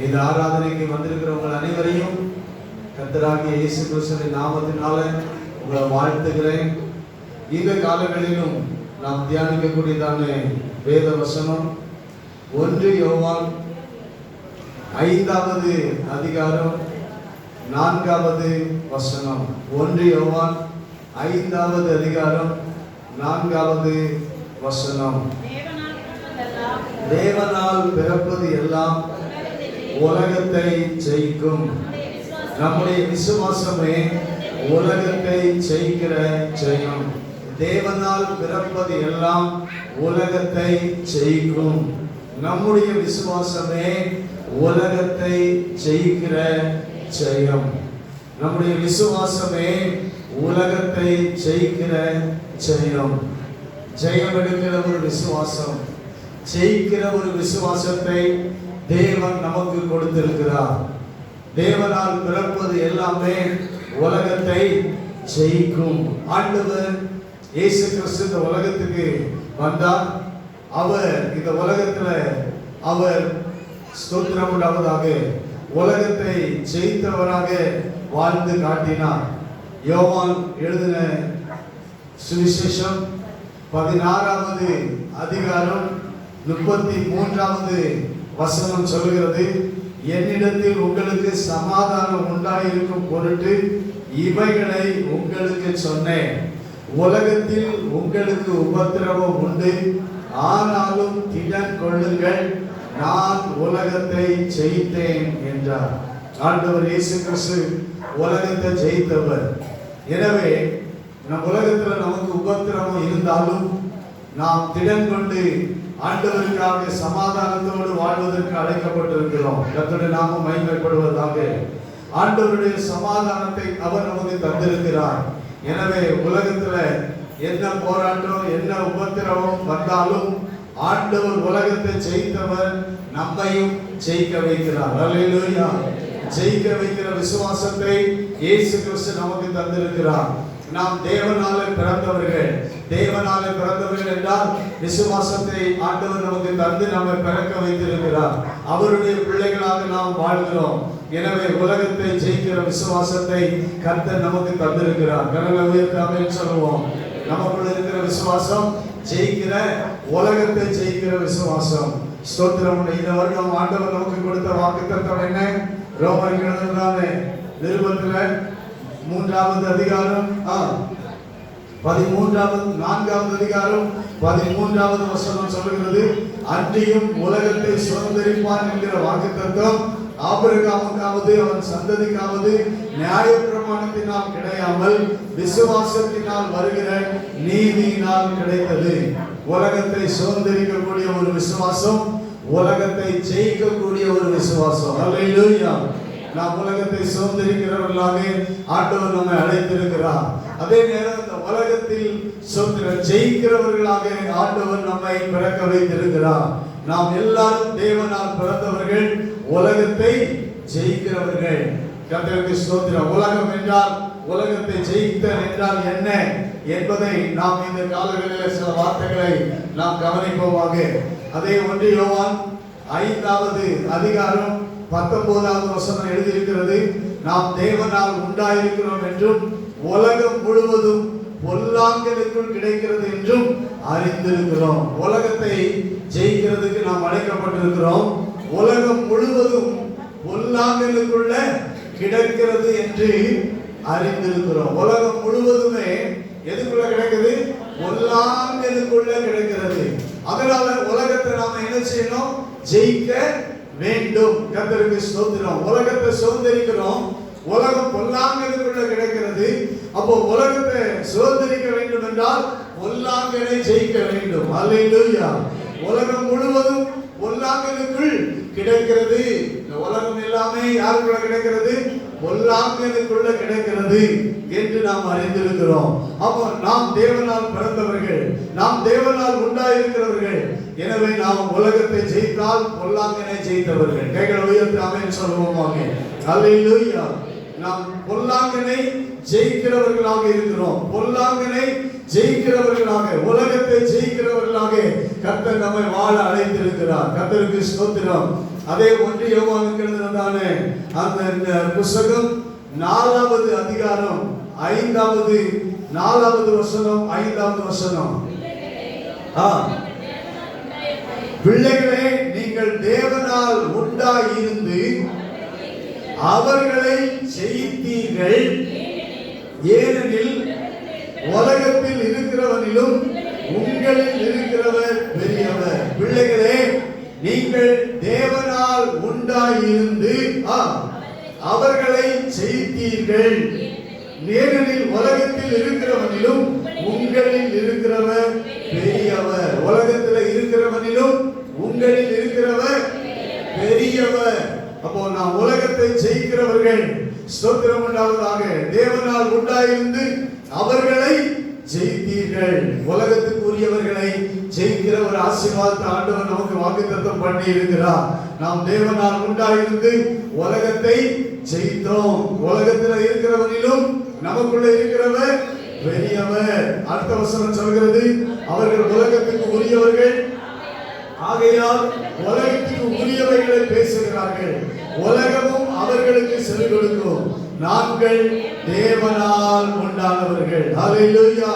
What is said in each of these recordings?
இந்த ஆராதனைக்கு வந்திருக்கிறவங்க அனைவரையும் கர்த்தராகிய இயேசு கிறிஸ்துவின் நாமத்தினால உங்களை வாழ்த்துகிறேன். இந்த காலங்களிலும் நாம் தியானிக்கக்கூடியதான வேத வசனம் 1 யோவான் 5வது அதிகாரம் 4வது வசனம். 1 யோவான் 5வது அதிகாரம் 4வது வசனம். தேவனால் பிறப்பது எல்லாம் உலகத்தை ஜெயிக்கும். நம்முடைய விசுவாசமே உலகத்தை ஜெயிக்கிற ஜெயம். தேவனால் பிறப்பது எல்லாம் உலகத்தை ஜெயிக்கும். நம்முடைய விசுவாசமே உலகத்தை ஜெயிக்கிற ஜெயம். நம்முடைய விசுவாசமே உலகத்தை ஜெயிக்கிற ஜெயம். ஜெயம் எடுக்கிற ஒரு விசுவாசம், ஜெயிக்கிற ஒரு விசுவாசத்தை தேவன் நமக்கு கொடுத்திருக்கிறார். தேவனால் பிறப்பது எல்லாமே உலகத்தை ஜெயிக்கும். ஆண்டவர் இயேசு கிறிஸ்து இந்த உலகத்துக்கு வந்தார். அவர் இந்த உலகத்துல அவர் ஸ்தோத்திரம் உண்டாவதாக உலகத்தை ஜெயித்தவராக வாழ்ந்து காட்டினார். யோவான் எழுதின சுவிசேஷம் 16வது அதிகாரம் 33வது வசனம் சொல்கிறது, என்னிடத்தில் உங்களுக்கு சமாதானம் உண்டாயிருக்கும் பொருட்டு இவைகளை உங்களுக்கு சொன்னேன். உலகத்தில் உங்களுக்கு உபத்திரவம் உண்டு, ஆனாலும் திடன் கொள்ளுங்கள், நான் உலகத்தை ஜெயித்தேன் என்றார். ஆண்டவர் இயேசு கிறிஸ்து உலகத்தை ஜெயித்தவர். எனவே நம் உலகத்தில் நமக்கு உபத்திரவம் இருந்தாலும் நாம் திடன் கொண்டு ஆண்டவருக்காக சமாதானத்தோடு வாழ்வதற்கு அழைக்கப்பட்டிருக்கிறோம். கர்த்தருடைய நாமம் மகிமைப்படுவதாக. ஆண்டவருடைய சமாதானத்தை அவர் நமக்கு தந்திருக்கிறார். எனவே உலகத்துல என்ன போராட்டம், என்ன உபத்திரவம் வந்தாலும் ஆண்டவர் உலகத்தை ஜெயித்தவர், நம்மையும் ஜெயிக்க வைக்கிறார். அல்லேலூயா. ஜெயிக்க வைக்கிற விசுவாசத்தை இயேசு கிறிஸ்து நமக்கு தந்திருக்கிறார். நாம் தேவனாலே பிறந்தவர்கள். தேவனாலே பிறந்தவர்கள் என்றால் விசுவாசத்தை ஆண்டவர் நமக்கு தந்து நம்மை பிறக்க வைத்திருக்கிறார். அவருடைய பிள்ளைகளாக நாம் வாழ்கிறோம். எனவே உலகத்தை ஜெயிக்கிற விசுவாசத்தை கர்த்தர் நமக்கு தந்திருக்கிறார். கரங்களை உயர்த்தாமே சொல்லுவோம். நமக்குள்ள இருக்கிற விசுவாசம் ஜெயிக்கிற, உலகத்தை ஜெயிக்கிற விசுவாசம். ஸ்தோத்திரம். இந்த வருடம் ஆண்டவர் நமக்கு கொடுத்த வாக்குத்தத்தம் என்ன? ரோமருக்கு எழுதின நிருபத்துல 3வது அதிகாரம் 4வது அதிகாரம் 13வது வசனம் சொல்கிறது, அன்றியும் உலகத்தை சுதந்தரிப்பான் என்கிற வாக்குத்தத்தம் ஆபிரகாமுக்காவது அவன் சந்ததிக்காவது நியாயப்பிரமாணத்தினால் கிடையாமல் விசுவாசத்தினால் வருகிற நீதியினால் கிடைத்தது. உலகத்தை சுதந்தரிக்கக்கூடிய ஒரு விசுவாசம், உலகத்தை ஜெயிக்கக்கூடிய ஒரு விசுவாசம். அல்லேலூயா. நாம் உலகத்தை சுதந்தரிக்கிறவர்களாக ஆண்டவர் நம்மை அழைத்திருக்கிறார். அதே நேரம் இந்த உலகத்தில் ஜெயிக்கிறவர்களாக ஆண்டவர் நம்மை பிறக்க வைத்திருக்கிறார். நாம் எல்லாரும் தேவனால் பிறந்தவர்கள், உலகத்தை ஜெயிக்கிறவர்கள். கர்த்தருக்கு ஸ்தோத்திரம். உலகம் என்றால், உலகத்தை ஜெயித்தல் என்றால் என்ன என்பதை நாம் இந்த காலங்களில் சில வார்த்தைகளை நாம் கவனிப்போமாக. அதே 1 யோவான் 5வது அதிகாரம் 19வது வசனம் எழுதியிருக்கிறது, நாம் தேவனால் உண்டாயிருக்கிறோம் என்றும் உலகம் முழுவதும் பொல்லாங்கனுக்குள் கிடைக்கிறது என்றும் அறிந்திருக்கிறோம். உலகத்தை ஜெயிக்கிறதுக்கு நாம் அழைக்கப்பட்டிருக்கிறோம். உலகம் முழுவதும் பொல்லாங்கனுக்குள்ள கிடக்கிறது என்று அறிந்திருக்கிறோம். உலகம் முழுவதுமே எதுக்குள்ள கிடக்குது? பொல்லாங்கனுக்குள்ள கிடக்கிறது. அதனால உலகத்தை நாம என்ன செய்யணும்? ஜெயிக்க வேண்டும். கர்த்தருக்கு ஸ்தோத்திரம். உலகத்தை சுதந்தரிக்கிறோம். உலகம் பொல்லாங்கனுக்குள்ள கிடக்கிறது. அப்போ உலகத்தை சுதந்தரிக்க வேண்டும் என்றால் பொல்லாங்கனை ஜெயிக்க வேண்டும். அல்லேலூயா. உலகம் முழுவதும் பொல்லாங்கனுக்குள் கிடக்கிறது. இந்த உலகம் எல்லாமே யாருக்குள்ள கிடக்கிறது? பொல்லாங்கனுக்குள்ள கிடக்கிறது என்று நாம் அறிந்திருக்கிறோம். அப்போ நாம் தேவனால் பிறந்தவர்கள், நாம் தேவனால் உண்டாயிருக்கிறவர்கள். எனவே நாம் உலகத்தை ஜெயித்தால் பொல்லாங்கனை ஜெயித்தவர்கள். கைகளை உயர்த்தி ஆமென் சொல்லுவோமாக. அல்லேலூயா. நாம் பொல்லாங்கனை ஜெயிக்கிறவர்களாக இருக்கிறோம். பொல்லாங்கனை ஜெயிக்கிறவர்களாக, உலகத்தை ஜெயிக்கிறவர்களாக கர்த்தர் நம்மை வாழ அழைத்திருக்கிறார். கர்த்தருக்கு ஸ்தோத்திரம். அதே 1 யோவானுக்கு எழுதினதான அந்த புத்தகம் 4வது அதிகாரம் 4வது வசனம் 5வது வசனம். பிள்ளைகளே, நீங்கள் தேவனால் உண்டாயிருந்து அவர்களை ஜெயித்தீர்கள், ஏனெனில் உலகத்தில் இருக்கிறவனிலும் உங்களில் இருக்கிறவர் பெரியவர். பிள்ளைகளே, நீங்கள் தேவனால் உண்டாயிருந்து அவர்களை ஜெயித்தீர்கள், ஏனெனில் உலகத்தில் இருக்கிறவனிலும் உங்களில் இருக்கிறவர் பெரியவர். உலகத்தில் இருக்கிறவனிலும் உங்களில் இருக்கிறவர் பெரியவர். அப்போ நாம் உலகத்தை ஜெயிக்கிறவர்கள். ஸ்தோத்திரம் உண்டாவதாக. தேவனால் உண்டாயிருந்து அவர்களை ஜெயித்தீர்கள். உலகத்துக்கு உரியவர்களை ஜெயிக்கிற ஒரு ஆசீர்வாதத்தை ஆண்டவர் நமக்கு வாக்குத்தத்தம் பண்ணி இருக்கிறார். நாம் தேவனால் உண்டாயிருந்து உலகத்தை ஜெயித்தோம். உலகத்தில் இருக்கிறவனிலும் நமக்குள்ள இருக்கிறவர் பெரியவர். அடுத்த வசனம் சொல்கிறது, அவர்கள் உலகத்துக்கு உரியவர்கள் ஆகையால் உலகத்துக்கு உரியவைகளை பேசுகிறார்கள், உலகமும் அவர்களுக்கு செவி கொடுக்கும். நாங்கள் தேவனால் உண்டானவர்கள். ஹல்லேலூயா.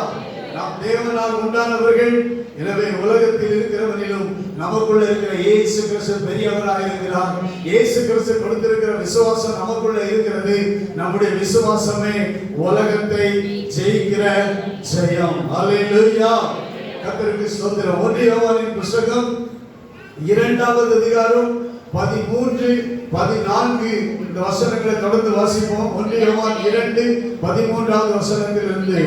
நாம் தேவனால் உண்டானவர்கள். எனவே உலகத்தில் இருக்கிறவனிலும் நமக்குள்ள இருக்கிற இயேசு கிறிஸ்து பெரியவராக இருக்கிறார். இயேசு கிறிஸ்து கொடுத்திருக்கிற விசுவாசம் நமக்குள்ள இருக்கிறது. நம்முடைய விசுவாசமே உலகத்தை ஜெயிக்கிற ஜெயம். ஹல்லேலூயா. கர்த்தருக்கு ஸ்தோத்திரம். 1 யோவானின் புத்தகம் 2வது அதிகாரம் 13, 14 இந்த வசனங்களை தொடர்ந்து வாசிப்போம். 1 யோவான் 2:13வது வசனத்திலிருந்து,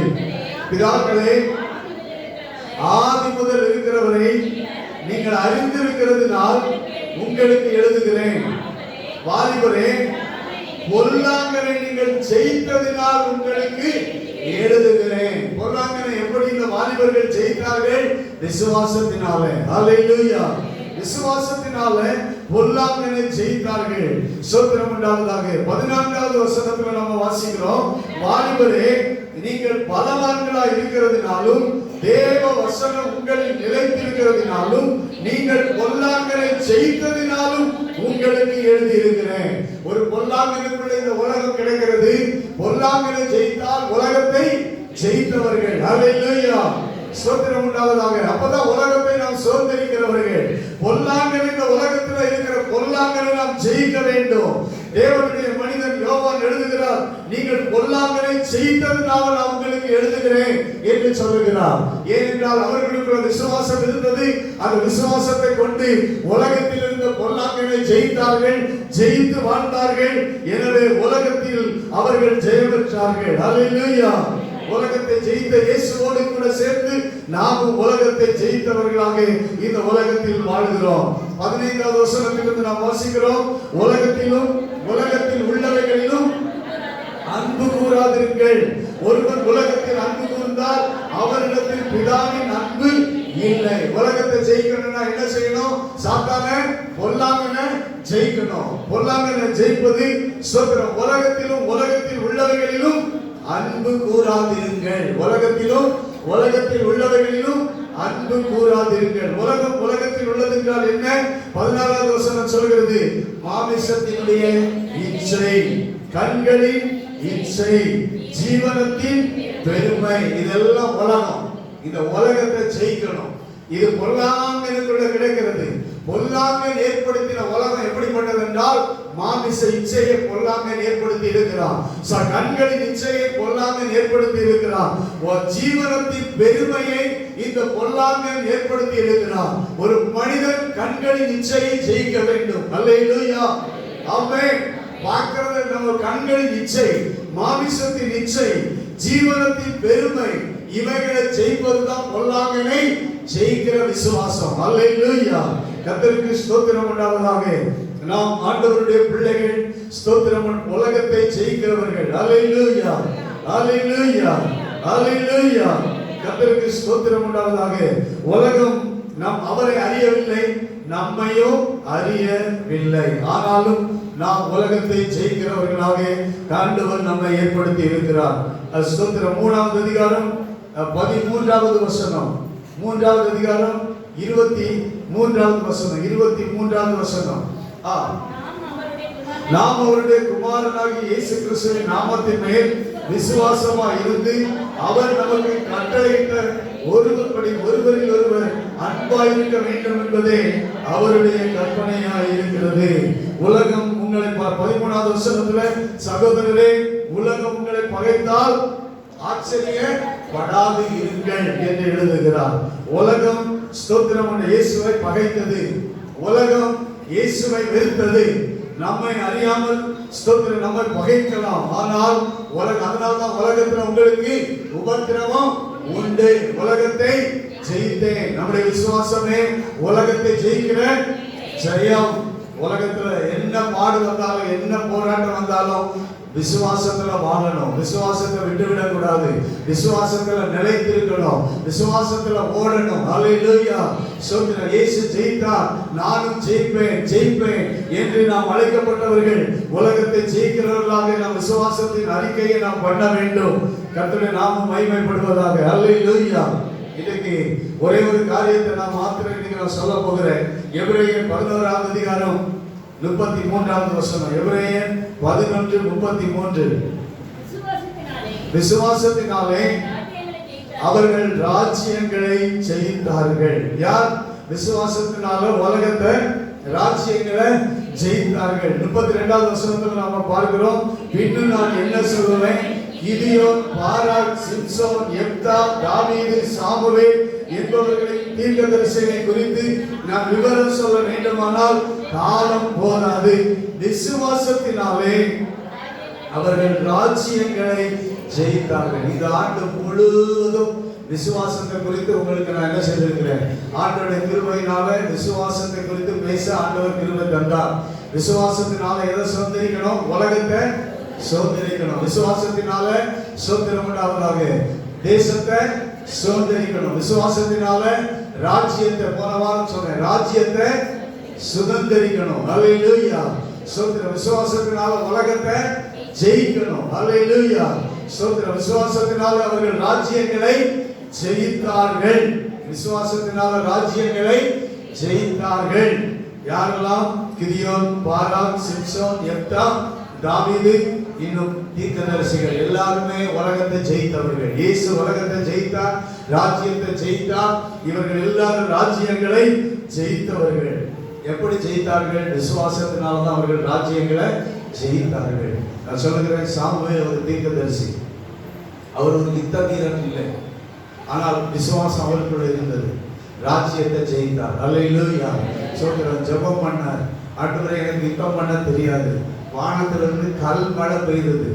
பிதாக்களே, ஆதி முதல் இருக்கிறவரை நீங்கள் அறிந்திருக்கிறதுனால் உங்களுக்கு எழுதுகிறேன். வாலிபரே, பொல்லாங்கனை நீங்கள் ஜெயித்ததினால் உங்களுக்கு எழுதுகிறேன். பொல்லாங்கனை எப்படி இந்த வாலிபர்கள் ஜெயித்தார்கள்? விசுவாசத்தினாலே. ஹல்லேலூயா. விசுவாசத்தினாலே பொல்லாங்கனை ஜெயித்தார்கள். ஸ்தோத்திரம் உண்டாவதாக. 14வது வசனத்துல நம்ம வாசிக்கிறோம், வாலிபரே, நீங்கள் பலவான்களாய் இருக்கிறதுனாலும் தேவ வசனம் உங்களில் நிலைத்திருக்கிறதுனாலும் நீங்கள் பொல்லாங்கனை ஜெயித்ததினாலும் உங்களுக்கு எழுதி இருக்கிறேன். ஒரு பொல்லாங்கனுக்குள்ள இந்த உலகம் கிடைக்கிறது. பொல்லாங்கனை ஜெயித்தால் உலகத்தை ஜெயித்தவர்கள். ஹல்லேலூயா. ஸ்தோத்திரம் உண்டாவதாக. அப்பதான் உலகத்தை நாம் சுதந்திரிக்கிறவர்கள். பொல்லாங்கனை, இந்த உலகத்தில் இருக்கிற பொல்லாங்கனை நாம் ஜெயிக்க வேண்டும். தேவனுடைய மனிதன் யோவான் எழுதுகிறார், நீங்கள் பொல்லாங்கனை ஜெயித்ததுனால நான் உங்களுக்கு எழுதுகிறேன் என்று சொல்லுகிறார். ஏனென்றால் அவர்களுக்கு விசுவாசம் இருந்தது. அந்த விசுவாசத்தை கொண்டு உலகத்தில் இருந்த பொல்லாங்கனை ஜெயித்தார்கள், ஜெயித்து வாழ்ந்தார்கள். எனவே உலகத்தில் அவர்கள் ஜெயம் பெற்றார்கள். ஹல்லேலூயா. உலகத்தை ஜெயித்த இயேசுவோடு கூட சேர்ந்து நாமும் உலகத்தை ஜெயித்தவர்களாக இந்த உலகத்தில் வாழ்கிறோம். 15வது வசனத்திலிருந்து நாம் வாசிக்கிறோம், உலகத்திலும் உலகத்தில் உள்ளவைகளிலும் அன்பு கூறாதிருங்கள். ஒருவன் உலகத்தில் அன்பு கூர்ந்தால் அவரிடத்தில் பிதாவின் அன்பு இல்லை. உலகத்தை ஜெயிக்கணும்னா என்ன செய்யணும்? சாத்தானை, பொல்லாங்கனை ஜெயிக்கணும். பொல்லாங்கனை ஜெயிப்பது ஸ்தோத்திரம். உலகத்திலும் உலகத்தில் உள்ளவைகளிலும் அன்பு கூறாதிருங்கள். உலகத்திலும் உலகத்தில் உள்ளவைகளிலும் அன்பு கூறாதிருங்கள். உலகம் உலகத்தில் உள்ளது என்றால் என்ன? 14வது வசனம் சொல்கிறது, மாமிசத்தினுடைய இச்சை, கண்களின் இச்சை, ஜீவனத்தின் பெருமை, இதெல்லாம் உலகம். இந்த உலகத்தை ஜெயிக்கணும். இது பொல்லாங்கனுக்குள்ள கிடைக்கிறது. பொல்லாங்கன் ஏற்படுத்தின உலகம் எப்படிப்பட்டது என்றால் மாமிச இச்சையை பொல்லாங்கன் ஏற்படுத்தி இருக்கிறான். கண்களின் இச்சையை பொல்லாங்கன் ஏற்படுத்தி இருக்கிறான். ஜீவனத்தின் பெருமையை இந்த பொல்லாங்கன் ஏற்படுத்தி இருக்கிறான். ஒரு மனிதன் கண்களின் இச்சையை ஜெயிக்க வேண்டும். அல்லேலூயா. ஆமென். பார்க்கிறது நம்ம கண்களின் இச்சை, மாமிசத்தின் இச்சை, ஜீவனத்தின் பெருமை, இவைகளை ஜெயிப்பதுதான் பொல்லாங்கனை ஜெயிக்கிற விசுவாசம். அல்லேலூயா. கர்த்தருக்கு ஸ்தோத்திரம் உண்டாவதாக. நாம் ஆண்டவருடைய பிள்ளைகள். ஸ்தோத்திரம். உலகத்தை ஜெயிக்கிறவர்கள். அல்லேலூயா. அல்லேலூயா. அல்லேலூயா. கர்த்தருக்கு ஸ்தோத்திரம் உண்டாவதாக. உலகம் நாம் அவரை அறியவில்லை, நம்மையும் அறியவில்லை. ஆனாலும் நாம் உலகத்தை ஜெயிக்கிறவர்களாக ஆண்டவர் நம்மை ஏற்படுத்தி இருக்கிறார். ஸ்தோத்திரம். 3வது அதிகாரம் 13வது வசனம், 3வது அதிகாரம் 23வது வசனம், 23வது வசனம். நாம் அவருடைய குமாரனாகிய இயேசு கிறிஸ்துவின் நாமத்தின் மேல் விசுவாசமாய் இருந்து அவர் நமக்கு கட்டளையிட்ட ஒருவருபடி ஒருவரில் ஒருவர் அன்பாயிருக்க வேண்டும் என்பதே அவருடைய கற்பனையாய் இருக்கிறது. உலகம் உங்களை 13வது வசனத்துல, சகோதரரே, உலகம் உங்களை பகைத்தால் ஆச்சரியப்படாது இருங்கள் என்று எழுதுகிறார். உலகம் ஸ்தோத்திரம் இயேசுவை பகைத்தது, உலகம் இயேசுவை வெறுத்தது. நம்மை அறியாமல் ஸ்தோத்திரம் நம்மை பகைக்கலாம், ஆனால் அதனால்தான் உலகத்தில் உங்களுக்கு உபத்திரவம் உண்டு. உலகத்தை ஜெயித்தேன். நம்முடைய விசுவாசமே உலகத்தை ஜெயிக்கிற ஜெயம். உலகத்துல என்ன பாடு வந்தாலும் என்ன போராட்டம் வந்தாலும் விசுவாசத்துல வாழணும். விசுவாசத்தை விட்டுவிடக் கூடாது. விசுவாசத்துல நிலைத்திருக்கணும். விசுவாசத்துல ஓடணும். ஹல்லேலூயா. சொல்லுங்க, இயேசு ஜெயித்தார், நானும் ஜெயிப்பேன் என்று நாம் அழைக்கப்பட்டவர்கள் உலகத்தை ஜெயிக்கிறவர்களாக நாம் விசுவாசத்தின் அறிக்கையை நாம் பண்ண வேண்டும். கர்த்தருடைய நாமம் மகிமைப்படுவதாக. ஹல்லேலூயா. இன்னைக்கு ஒரே ஒரு காரியத்தை நான் மாத்திரம் நான் சொல்ல போகிறேன். எபிரேயர் 11வது அதிகாரம் 33வது வசனம். எபிரேயர் 11:33. விசுவாசத்தினாலே அவர்கள் ராஜ்யங்களை ஜெயித்தார்கள். யார்? விசுவாசத்தினால உலகத்தை ராஜ்யங்களை ஜெயித்தார்கள். 32வது வசனத்தில் நாம பார்க்கிறோம், பின்னும் நான் என்ன சொல்லுவேன், கிதியோன், பாராக், சிம்சோன், யெப்தா, தாவீது, சாமுவேல் என்பவர்களின் தீர்க்கதரிசிகளை குறித்து நான் விவரம் சொல்ல வேண்டுமானால் காலம் போதாது. விசுவாசத்தினாலே அவர்கள் ராஜ்யங்களை ஜெயித்தார்கள். இந்த ஆண்டு முழுவதும் விசுவாசத்தை குறித்து உங்களுக்கு நான் என்ன செய்திருக்கிறேன், ஆண்டவருடைய கிருபையினால விசுவாசத்தை குறித்து பேச ஆண்டவர் கிருபை தந்தார். விசுவாசத்தினால எதை சுதந்திரிக்கணும்? உலகத்தை சுதந்திரிக்கணும். விசுவாசத்தினால சுதந்திரம் உண்டாவதாக. தேசத்தை சுதந்திரிக்கணும். விசுவாசத்தினால ராஜ்யத்தை, போன வாரம் சொன்னேன், ராஜ்யத்தை சுதந்திரிக்கணும். ஹல்லேலூயா. சுதந்திரம். விசுவாசத்தினால உலகத்தை ஜெயிக்கணும். ஹல்லேலூயா. சுதந்திரம். விசுவாசத்தினால அவர்கள் ராஜ்யங்களை ஜெயித்தார்கள். விசுவாசத்தினால ராஜ்யங்களை ஜெயித்தார்கள். யாரெல்லாம்? கிதியோன், பாராக், சிம்சோன், யெப்தா, தாவீது, இன்னும் தீர்க்கதரிசிகள் எல்லாருமே உலகத்தை ஜெயித்தவர்கள். இயேசு உலகத்தை ஜெயித்தார், ராஜ்யத்தை ஜெயித்தார். இவர்கள் எல்லாரும் ராஜ்யங்களை ஜெயித்தவர்கள். எப்படி ஜெயித்தார்கள்? விசுவாசத்தினால தான் அவர்கள் ராஜ்யங்களை ஜெயித்தார்கள். நான் சொல்லுகிறேன், சாமுவேல் ஒரு தீர்க்கதரிசி. அவர் ஒரு யுத்த வீரன் இல்லை, ஆனால் விசுவாசம் அவருக்குள்ள இருந்தது. ராஜ்யத்தை ஜெயித்தார். அல்லேலூயா. சொல்கிறேன், ஜெபம் பண்ணார். ஆண்டவரே, எனக்கு யுத்தம் பண்ண தெரியாது. வானத்திலிருந்து கல் மழை பெய்தது,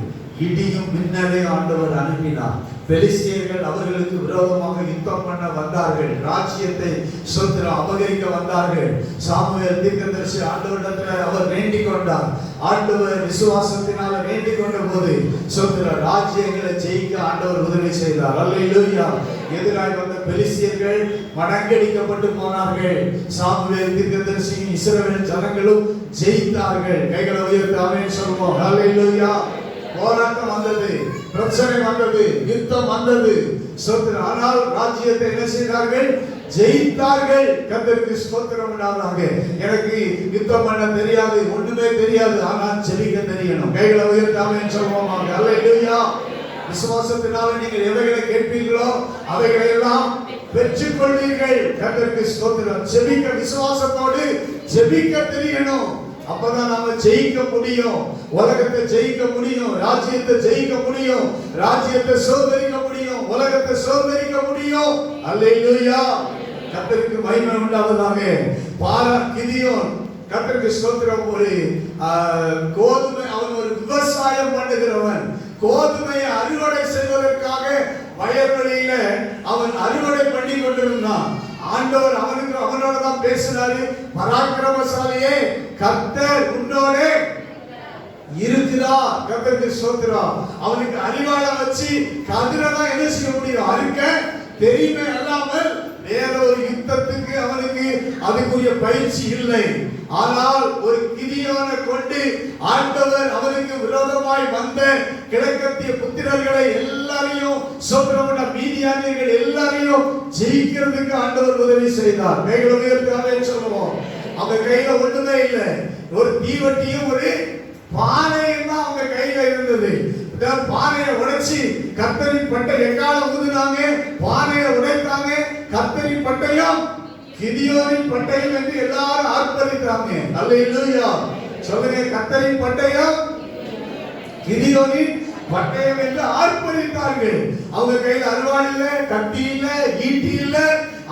இடியும் மின்னலையும் ஆண்டவர் அனுப்பினார். பெலிஸ்தியர்கள் அவர்களுக்கு விரோதமாக யுத்தம் பண்ண வந்தார்கள். ராஜ்யத்தை சொந்தரம் அபகரிக்க வந்தார்கள். சாமுவேல் தீர்க்கதரிசி ஆண்டவரிடத்தில் அவர் வேண்டிக் கொண்டார். ஆண்டவர் விசுவாசத்தினால வேண்டிக் கொண்ட போது சொந்தர ராஜ்யங்களை ஜெயிக்க ஆண்டவர் உதவி செய்தார். அல்லேலூயா. எதிராக வந்த பெலிஸ்தியர்கள் மடங்கடிக்கப்பட்டு போனார்கள். சாமுவேல் தீர்க்கதரிசியும் இஸ்ரவேல் ஜனங்களும் ஜெயித்தார்கள். கைகளை உயர்த்தி ஆமென் சொல்வோம். அல்லேலூயா. போராட்டம் வந்தது, பிரச்சனை வந்தது, யுத்தம் வந்தது. ஆனால் ராஜ்யத்தை என்ன செய்தார்கள்? ஜெயித்தார்கள். கர்த்தருக்கு ஸ்தோத்திரம் உண்டாவதாக. எனக்கு யுத்தம் பண்ண தெரியாது, ஒண்ணுமே தெரியாது, ஆனால் ஜெபிக்க தெரியணும். கைகளை உயர்த்தி ஆமென் சொல்வோம். அல்லேலூயா. விசுவாசத்தினால நீங்கள் எவைகளை கேட்பீர்களோ அவைகளை எல்லாம் பெற்றுக் கொள்வீர்கள். கர்த்தருக்கு ஸ்தோத்திரம். ஜெபிக்க விசுவாசத்தோடு ஜெபிக்க தெரியணும். அப்பதான் நாம ஜெயிக்க முடியும். உலகத்தை ஜெயிக்க முடியும், ராஜ்யத்தை ஜெயிக்க முடியும், ராஜ்யத்தை சுதந்திரிக்க முடியும், உலகத்தை சுதந்திரிக்க முடியும். அல்லேலூயா. கர்த்தருக்கு மகிமை உண்டாவதாக. பாராக், கிதியோன், கர்த்தருக்கு ஸ்தோத்திரம். ஒரு கோதுமை, அவன் ஒரு விவசாயம் பண்ணுகிறவன். கோதுமையை அறுவடை செய்வதற்காக வயல்வெளியில அவன் அறுவடை பண்ணி கொண்டிருந்தான். ஆண்டவர் அவனோட தான் பேசினாரு. பராக்கிரமசாலியே, கர்த்தர் உன்னோட இருக்கிறார். கர்த்தருக்கு ஸ்தோத்திரம். அவனுக்கு அரிவாளை வச்சு கதிரதான் என்ன செய்ய முடியும்? அறுக்க தெரியுமே அல்லாமல் வேற ஒரு யுத்தத்துக்கு அவனுக்கு அதுக்குரிய பயிற்சி இல்லை. ஆனால் ஒரு கிதியோனை கொண்டு ஆண்டவர் அவருக்கு விரோதமாய் வந்த கிழக்கத்திய புத்திரர்களை எல்லாரையும் சோதரமுள்ள மீதியானியர்கள் எல்லாரையும் ஜெயிக்கிறதுக்கு ஆண்டவர் உதவி செய்தார். கைகளை உயர்த்தி சொல்லுவோம். அவங்க கையில ஒண்ணுமே இல்லை, ஒரு தீவட்டியும் ஒரு பானையும் தான் அவங்க கையில இருந்தது. பானையை உடைச்சி கர்த்தரின் பட்டை எக்காலம் ஊதுனாங்க, பானையை உடைத்தாங்க. கர்த்தரின் பட்டயம் கிதியோனின் பட்டயம் என்று எல்லாரும் ஆர்ப்பரித்தாங்க. அல்லேலூயா சொல்லுங்க. கர்த்தரின் பட்டயம் கிதியோனின் பட்டயம் என்று ஆர்ப்பரித்தார்கள். அவங்க கையில் அருவாள் இல்ல, கத்தி இல்ல, ஈட்டி இல்ல,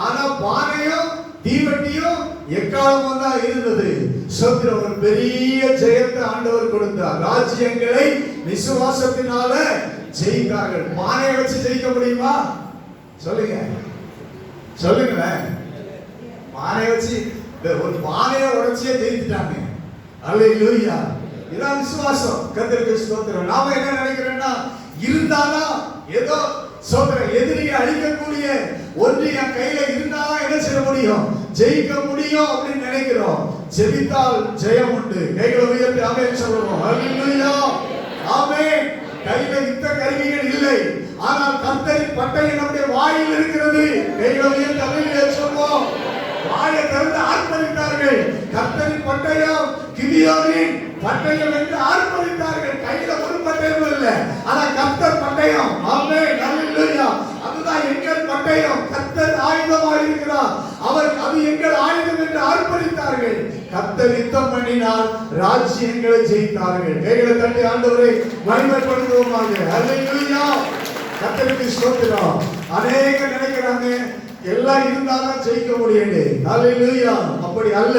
ஆனா பானையும் தீவட்டியும் எக்காலமும் தான் இருந்தது. சோத்திரம். ஒரு பெரிய ஜெயத்தை ஆண்டவர் கொடுத்தார். ராஜ்யங்களை விசுவாசத்தினால ஜெயித்தார்கள். பானையை வச்சு ஜெயிக்க முடியுமா? சொல்லுங்க சொல்லுங்க. பானையை வச்சு ஒரு பானையை உடைச்சியே ஜெயித்துட்டாங்க. அல்லேலூயா. இதான் விசுவாசம். கர்த்தருக்கு ஸ்தோத்திரம். நாம என்ன நினைக்கிறோம்னா, இருந்தாலும் ஏதோ சோதனை எதிரியை அழிக்கக்கூடிய ஒன்று என் கையில இருந்தாலும் என்ன செய்ய முடியும், ஜெயிக்க முடியும் அப்படின்னு நினைக்கிறோம். ஜெபித்தால் ஜெயம் உண்டு. கைகளை உயர்த்தி ஆமென் சொல்லுவோம். அல்லேலூயா ஆமென். கையில யுத்த கருவிகள் இல்லை, ஆனால் கர்த்தரின் பட்டயம் நம்முடைய வாயில் இருக்கிறது. கைகளை உயர்த்தி ஆமென் சொல்லுவோம். வாயை திறந்து ஆர்ப்பரித்தார்கள். கர்த்தரின் பட்டயம் கிதியோனின் பட்டயம் என்று ஆர்ப்பரித்தார்கள். கையில ஒரு பட்டயம் இல்லை, ஆனா கர்த்தர் பட்டயம். ஆமென் அல்லேலூயா. அதுதான் எங்கள் பட்டயம். கர்த்தர் ஆயுதமாக இருக்கிறார். அவர் அது எங்கள் ஆயுதம் என்று ஆர்ப்பரித்தார்கள். கர்த்தர் யுத்தம் பண்ணினார், ராஜ்யங்களை ஜெயித்தார்கள். கைகளை தட்டி ஆண்டவரை மகிமைப்படுத்துவோமாக. அல்லேலூயா. கர்த்தருக்கு ஸ்தோத்திரம். அநேகர் நினைக்கிறாங்க எல்லாம் இருந்தாலும் ஜெயிக்க முடியாது. அல்லேலூயா. அப்படி அல்ல.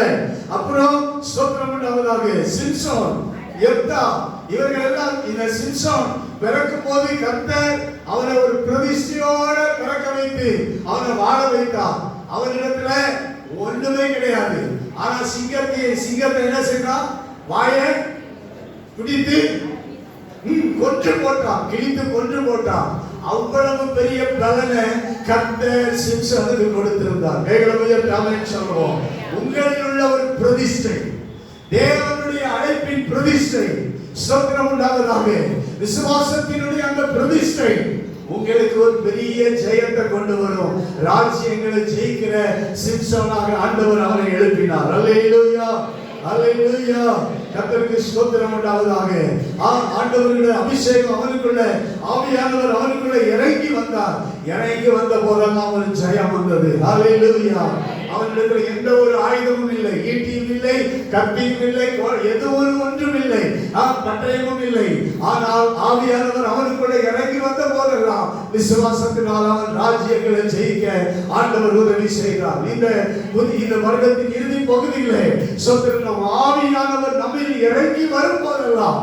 அப்புறம் ஸ்தோத்திரம் உண்டாவதாக. சிம்சோன், யெப்தா, இவர்கள் எல்லாம் இந்த சிம்சோன் பிறக்கும் போது கர்த்தர் அவனை ஒரு பிரதிஷ்டையோட பிறக்க வைத்து அவனை வாழ வைத்தார். அவனிடத்துல ஒண்ணுமே கிடையாது. ஆனா சிங்கத்தை என்ன செய்தான், வாயை பிடித்து கொன்று போட்டான், கிழித்து கொன்று போட்டான். அவ்வளவு பெரிய பலனை கர்த்தர் சிம்சோனுக்கு கொடுத்திருந்தார். கைகளை உயர்த்தி ஆமென் சொல்லுவோம். உங்களில் உள்ள ஒரு பிரதிஷ்டை, தேவனுடைய அழைப்பின் பிரதிஷ்டை, ஸ்தோத்திரம் உண்டாவதாக. விசுவாசத்தினுடைய அந்த பிரதிஷ்டை உங்களுக்கு ஒரு பெரிய ஜெயத்தை கொண்டு வரும். ராஜ்யங்களை ஜெயிக்கிற சிம்சோனாக ஆண்டவர் அவரை எழுப்பினார். அல்லேலூயா அல்லேலூயா. கர்த்தருக்கு ஸ்தோத்திரம் உண்டாவதாக. ஆண்டவருடைய அபிஷேகம் அவனுக்குள்ள, ஆவியானவர் அவனுக்குள்ள இறங்கி வந்தார். இறங்கி வந்த போதெல்லாம் ஒரு ஜெயம் வந்தது. அல்லேலூயா. அவனிடத்தில் எந்த ஒரு ஆயுதமும் இல்லை, ஈட்டியும் இல்லை, கத்தியும் இல்லை, எதுவும் ஒன்றும் இல்லை, பட்டயமும் இல்லை. ஆனால் ஆவியானவர் அவனுக்குள்ள இறங்கி வந்த போதெல்லாம் விசுவாசத்தினால் அவன் ராஜ்யங்களை ஜெயிக்க ஆண்டவர் உதவி செய்தார். இந்த வருடத்தின் இறுதி பகுதியிலே சொத்திருந்த ஆவியானவர் நம்மில் இறங்கி வரும் போதெல்லாம்,